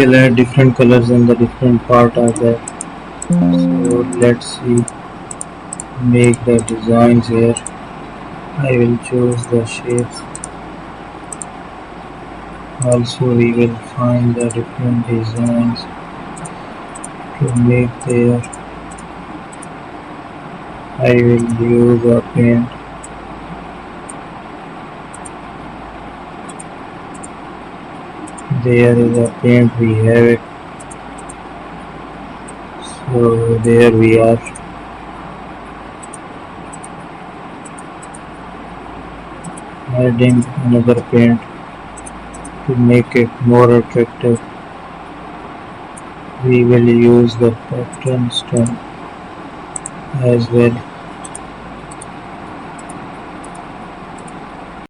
will add different colors in the different part of that. So let's see, make the designs here. I will choose the shapes. Also we will find the different designs to make there. I will use a paint. There is a paint, we have it. So there we are. Adding another paint to make it more attractive. We will use the pattern stone as well.